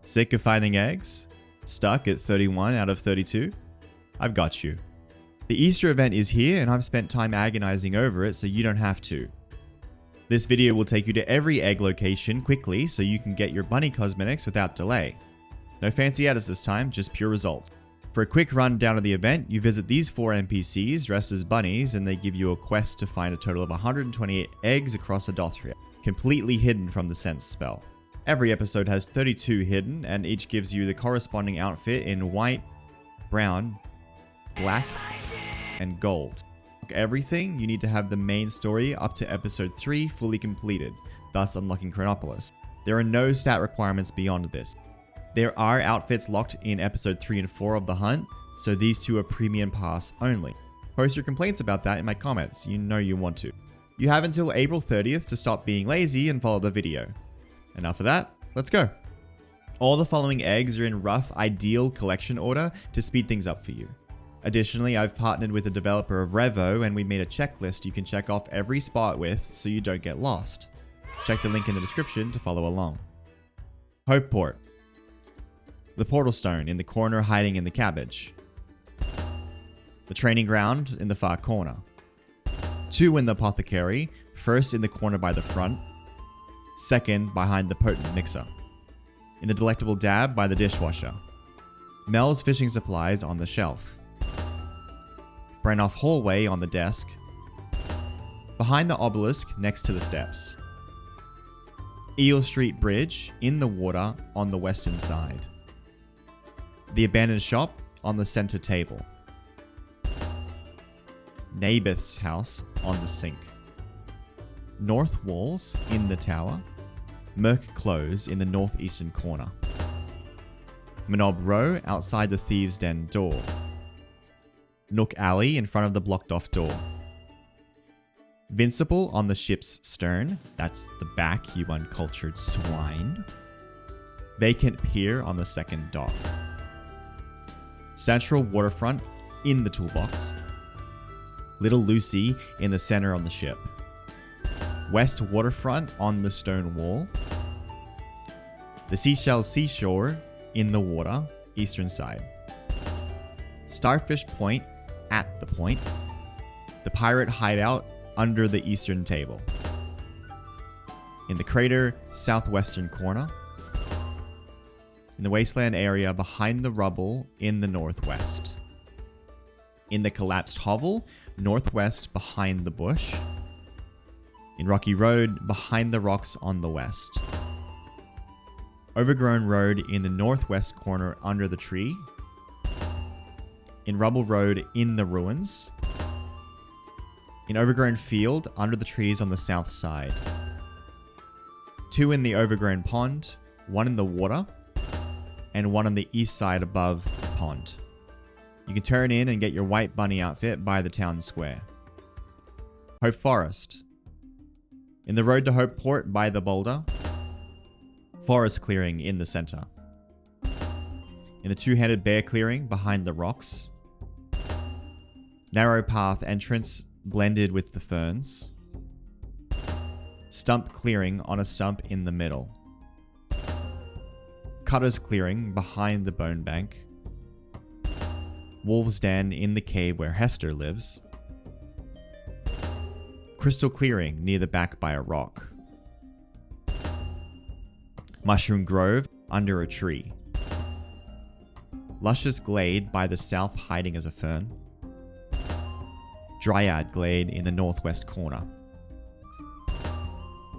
Sick of finding eggs? Stuck at 31 out of 32? I've got you. The Easter event is here and I've spent time agonizing over it so you don't have to. This video will take you to every egg location quickly so you can get your bunny cosmetics without delay. No fancy edits this time, just pure results. For a quick rundown of the event, you visit these 4 NPCs dressed as bunnies and they give you a quest to find a total of 128 eggs across Adothria, completely hidden from the sense spell. Every episode has 32 hidden and each gives you the corresponding outfit in white, brown, black, and gold. Everything, you need to have the main story up to episode 3 fully completed, thus unlocking Crenopolis. There are no stat requirements beyond this. There are outfits locked in episode 3 and 4 of the hunt, so these 2 are premium pass only. Post your complaints about that in my comments, you know you want to. You have until April 30th to stop being lazy and follow the video. Enough of that, let's go. All the following eggs are in rough ideal collection order to speed things up for you. Additionally, I've partnered with the developer of Wrevo and we made a checklist you can check off every spot with so you don't get lost. Check the link in the description to follow along. Hopeport. The portal stone in the corner hiding in the cabbage. The training ground in the far corner. 2 in the apothecary, first in the corner by the front, second behind the potent mixer. In the delectable dab by the dishwasher. Mel's fishing supplies on the shelf. Branoff hallway on the desk. Behind the obelisk next to the steps. Eel Street Bridge in the water on the western side. The abandoned shop on the center table. Naboth's house on the sink. North walls in the tower. Merc close in the northeastern corner. Manob Row outside the Thieves' Den door. Nook Alley in front of the blocked off door. Vincible on the ship's stern, that's the back, you uncultured swine. Vacant pier on the second dock. Central waterfront in the toolbox. Little Lucy in the center on the ship. West waterfront on the stone wall. The Seashells Seashore in the water, eastern side. Starfish Point at the point. The pirate hideout under the eastern table. In the crater, southwestern corner. In the wasteland area behind the rubble in the northwest. In the collapsed hovel, northwest behind the bush. In Rocky Road, behind the rocks on the west. Overgrown Road in the northwest corner under the tree. In Rubble Road in the ruins. In Overgrown Field under the trees on the south side. 2 in the Overgrown Pond, 1 in the water, and 1 on the east side above the pond. You can turn in and get your white bunny outfit by the town square. Hopeforest. In the road to Hopeport by the boulder. Forest clearing in the center. In the 2-handed bear clearing behind the rocks. Narrow path entrance blended with the ferns. Stump clearing on a stump in the middle. Cutter's clearing behind the bone bank. Wolf's den in the cave where Hester lives. Crystal clearing near the back by a rock. Mushroom grove under a tree. Luscious glade by the south hiding as a fern. Dryad glade in the northwest corner.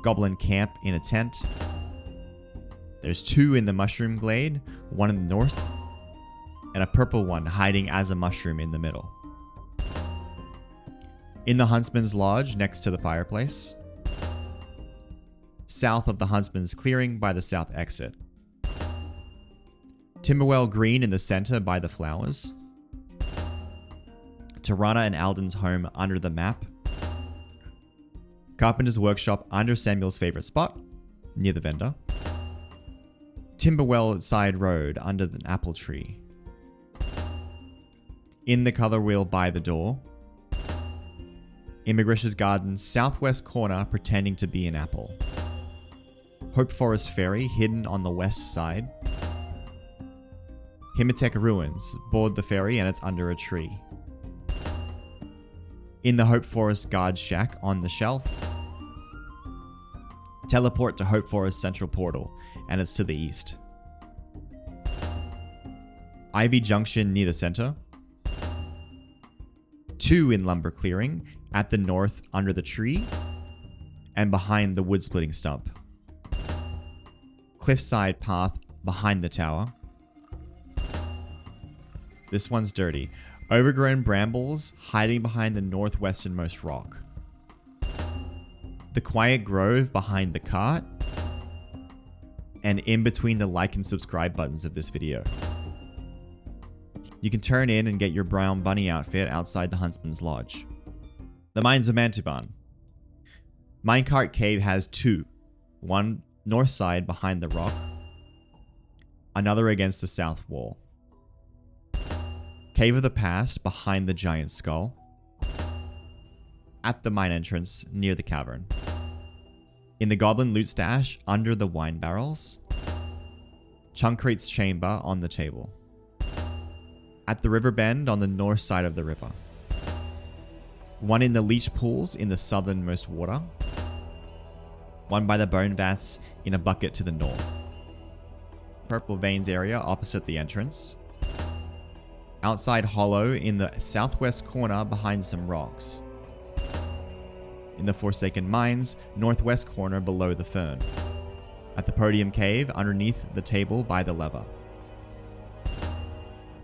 Goblin camp in a tent. There's 2 in the mushroom glade, 1 in the north, and a purple one hiding as a mushroom in the middle. In the Huntsman's Lodge next to the fireplace. South of the Huntsman's clearing by the south exit. Timberwell Green in the center by the flowers. Tirana and Alden's home under the map. Carpenter's workshop under Samuel's favorite spot, near the vendor. Timberwell Side Road under the apple tree. In the color wheel by the door. Immigrish's garden southwest corner pretending to be an apple. Hopeforest Ferry hidden on the west side. Himateka Ruins. Board the ferry and it's under a tree. In the Hopeforest guard shack on the shelf. Teleport to Hopeforest Central Portal, and it's to the east. Ivy Junction near the center. 2 in Lumber Clearing, at the north under the tree, and behind the wood splitting stump. Cliffside path behind the tower. This one's dirty. Overgrown brambles hiding behind the northwesternmost rock. The quiet grove behind the cart, and in between the like and subscribe buttons of this video. You can turn in and get your brown bunny outfit outside the Huntsman's Lodge. The Mines of Mantuban. Minecart Cave has 2. One north side behind the rock, another against the south wall. Cave of the Past behind the giant skull. At the mine entrance near the cavern. In the goblin loot stash under the wine barrels. Chunkrete's chamber on the table. At the river bend on the north side of the river. One in the leech pools in the southernmost water. One by the bone baths in a bucket to the north. Purple veins area opposite the entrance. Outside hollow in the southwest corner behind some rocks. In the Forsaken Mines, northwest corner below the fern. At the podium cave underneath the table by the lever.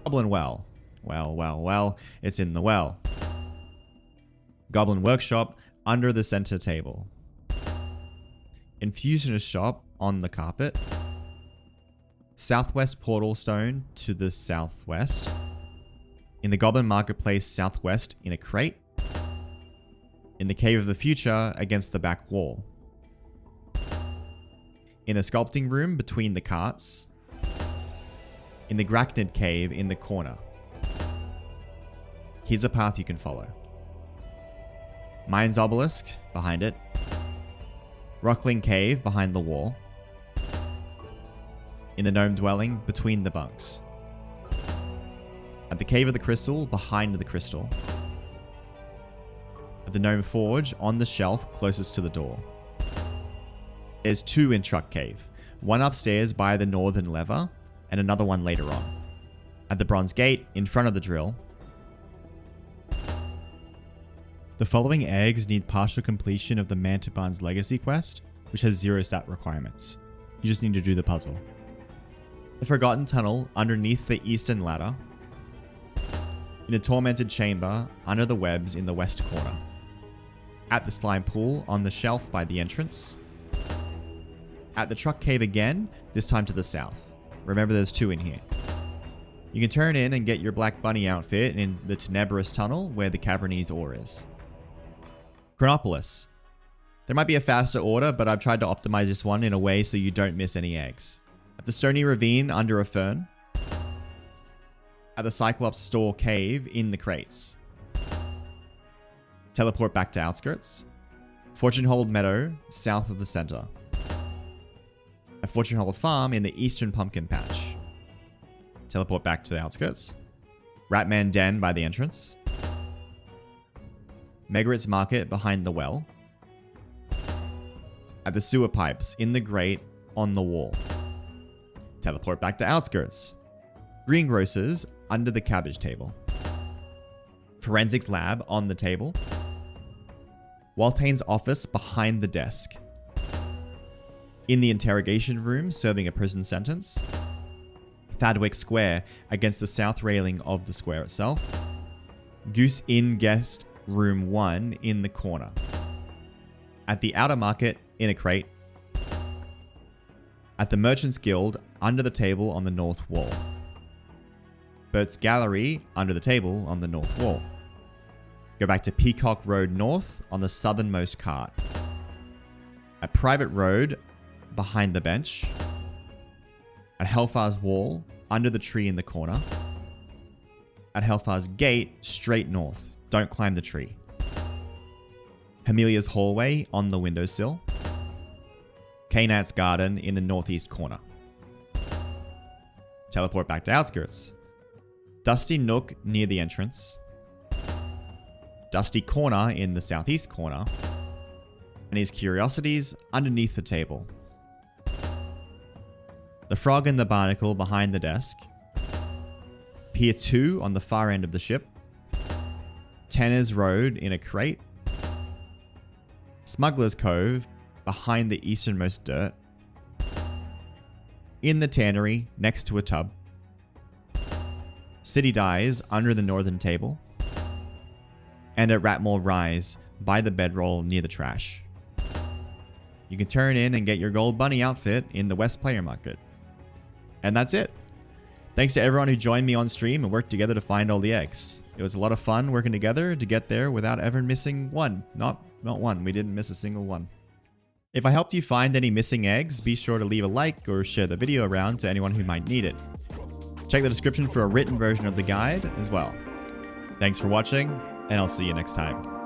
Goblin Well. Well, it's in the well. Goblin Workshop under the center table. Infusionist Shop on the carpet. Southwest portal stone to the southwest. In the Goblin Marketplace southwest in a crate. In the Cave of the Future against the back wall. In a sculpting room between the carts. In the Grachnid Cave in the corner. Here's a path you can follow. Mines Obelisk behind it. Rockling Cave behind the wall. In the Gnome Dwelling between the bunks. At the Cave of the Crystal behind the crystal. At the Gnome Forge on the shelf closest to the door. There's 2 in Truck Cave. One upstairs by the northern lever, and another one later on. At the Bronze Gate in front of the drill. The following eggs need partial completion of the Mantuban's Legacy quest, which has 0 stat requirements. You just need to do the puzzle. The Forgotten Tunnel underneath the eastern ladder. In the Tormented Chamber under the webs in the west corner. At the Slime Pool on the shelf by the entrance. At the Truck Cave again, this time to the south. Remember there's 2 in here. You can turn in and get your Black Bunny outfit in the Tenebrous Tunnel where the Cavernese ore is. Crenopolis. There might be a faster order, but I've tried to optimize this one in a way so you don't miss any eggs. At the Stony Ravine under a fern. At the Cyclops Store Cave in the crates. Teleport back to Outskirts. Fortunehold Meadow south of the center. A Fortunehold Farm in the eastern pumpkin patch. Teleport back to the Outskirts. Ratman Den by the entrance. Megarit's Market behind the well. At the sewer pipes in the grate on the wall. Teleport back to Outskirts. Greengrocers under the cabbage table. Forensics Lab on the table. Waltane's office behind the desk. In the interrogation room serving a prison sentence. Thadwick Square against the south railing of the square itself. Goose Inn Guest Room 1 in the corner. At the Outer Market in a crate. At the Merchants Guild under the table on the north wall. Bert's Gallery under the table on the north wall. Go back to Peacock Road North on the southernmost cart. At Private Road behind the bench. At Hellfar's Wall under the tree in the corner. At Hellfar's Gate straight north. Don't climb the tree. Amelia's Hallway on the windowsill. Kanat's Garden in the northeast corner. Teleport back to outskirts. Dusty nook near the entrance. Dusty corner in the southeast corner. And his curiosities underneath the table. The frog and the barnacle behind the desk. Pier 2 on the far end of the ship. Tanner's Road in a crate. Smuggler's Cove behind the easternmost dirt. In the tannery next to a tub. City Dies under the northern table. And at Ratmore Rise by the bedroll near the trash. You can turn in and get your gold bunny outfit in the West Player Market. And that's it. Thanks to everyone who joined me on stream and worked together to find all the eggs. It was a lot of fun working together to get there without ever missing one. Not one, we didn't miss a single one. If I helped you find any missing eggs, be sure to leave a like or share the video around to anyone who might need it. Check the description for a written version of the guide as well. Thanks for watching, and I'll see you next time.